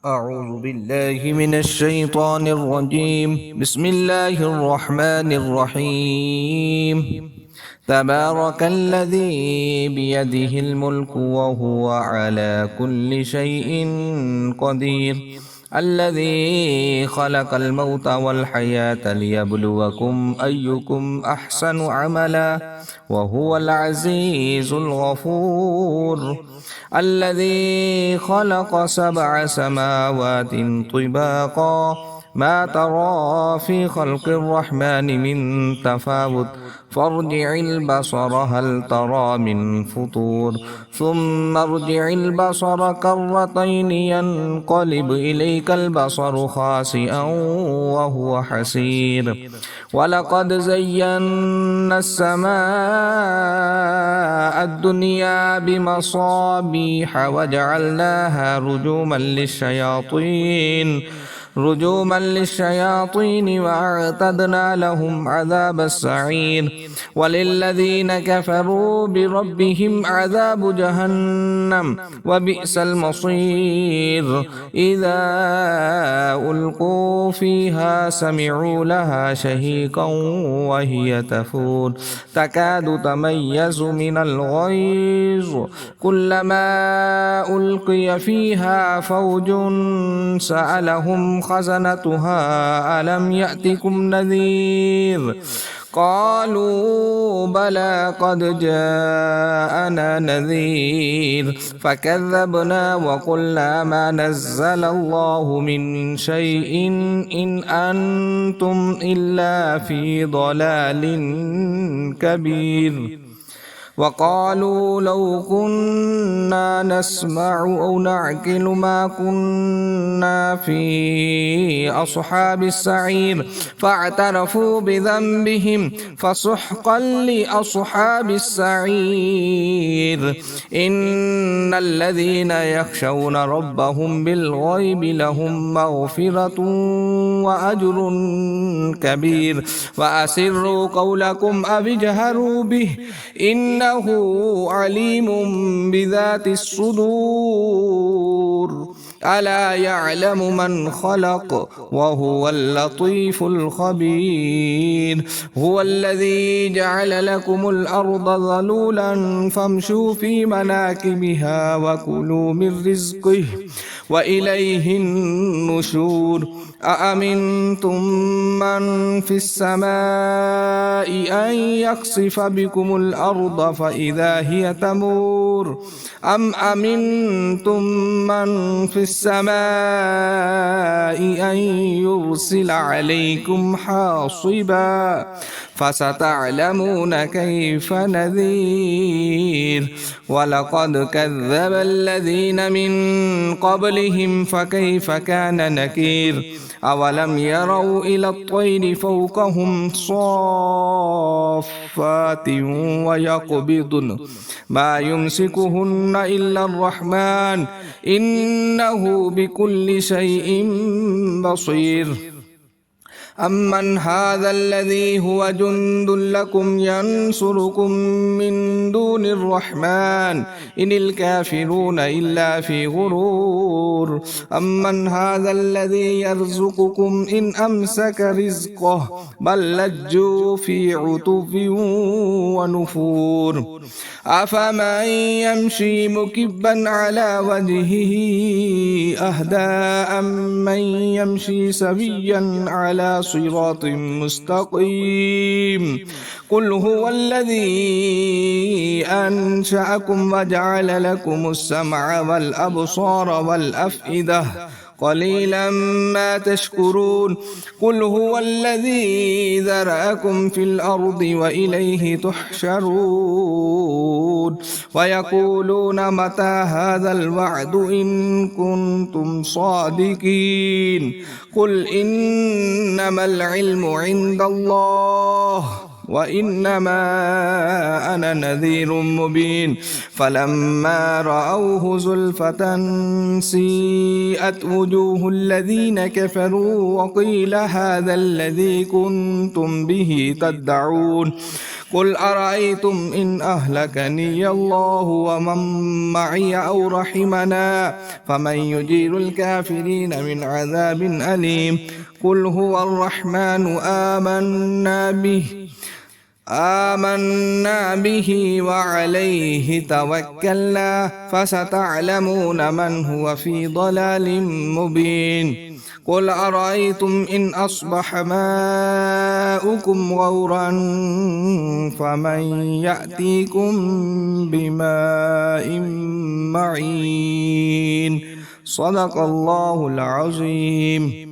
أعوذ بالله من الشيطان الرجيم. بسم الله الرحمن الرحيم. تبارك الذي بيده الملك وهو على كل شيء قدير، الذي خلق الموت والحياة ليبلوكم أيكم أحسن عملا وهو العزيز الغفور، الذي خلق 7 سماوات طباقا ما ترى في خلق الرحمن من تفاوت فارجع البصر هل ترى من فطور ثم ارجع البصر كرتين ينقلب إليك البصر خاسئا وهو حسير، ولقد زينا السماء الدنيا بمصابيح وجعلناها رجوما للشياطين وأعتدنا لهم عذاب السعير، وللذين كفروا بربهم عذاب جهنم وبئس المصير. إذا ألقوا فيها سمعوا لها شهيقا وهي تفور تكاد تميز من الغيظ كلما ألقي فيها فوج سألهم خزنتها ألم يأتكم نذير قالوا بلى قد جاءنا نذير فكذبنا وقلنا ما نزل الله من شيء إن أنتم إلا في ضلال كبير. وقالوا لو كنا نسمع أو نعقل ما كنا في أصحاب السعير فاعترفوا بذنبهم فسحقا لأصحاب السعير. إن الذين يخشون ربهم بالغيب لهم مغفرة وأجر كبير. وأسروا قولكم أو اجهروا به إنه عليم بذات الصدور. ألا يعلم من خلق وهو اللطيف الخبير. هو الذي جعل لكم الأرض ذلولا فامشوا في مناكبها وكلوا من رزقه وإليه النشور. أأمنتم من في السماء أن يخسف بكم الأرض فإذا هي تمور أم أمنتم من في السماء أن يرسل عليكم حاصبا فستعلمون كيف نذير. ولقد كذب الذين من قبلهم فكيف كان نكير. أولم يروا إلى الطير فوقهم صافات ويقبضن ما يمسكهن إلا الرحمن إنه بكل شيء بصير. أمن هذا الذي هو جند لكم ينصركم من دون الرحمن إن الكافرون إلا في غرور. أمن هذا الذي يرزقكم إن أمسك رزقه بل لجوا في عتو ونفور. أفمن يمشي مكبا على وجهه أهدى أمن يمشي سويا على صراط مستقيم. قل هو الذي أنشأكم وجعل لكم السمع والأبصار والأفئدة قليلا ما تشكرون. قل هو الذي ذرأكم في الأرض وإليه تحشرون. ويقولون متى هذا الوعد إن كنتم صادقين. قل إنما العلم عند الله وإنما أنا نذير مبين. فلما رأوه زلفة سيئت وجوه الذين كفروا وقيل هذا الذي كنتم به تدعون. قل أرأيتم إن أهلكني الله ومن معي أو رحمنا فمن يجير الكافرين من عذاب أليم قل هو الرحمن آمنا به وعليه توكلنا فستعلمون من هو في ضلال مبين قل أرأيتم إن أصبح ماؤكم غورا فمن يأتيكم بماء معين صدق الله العظيم.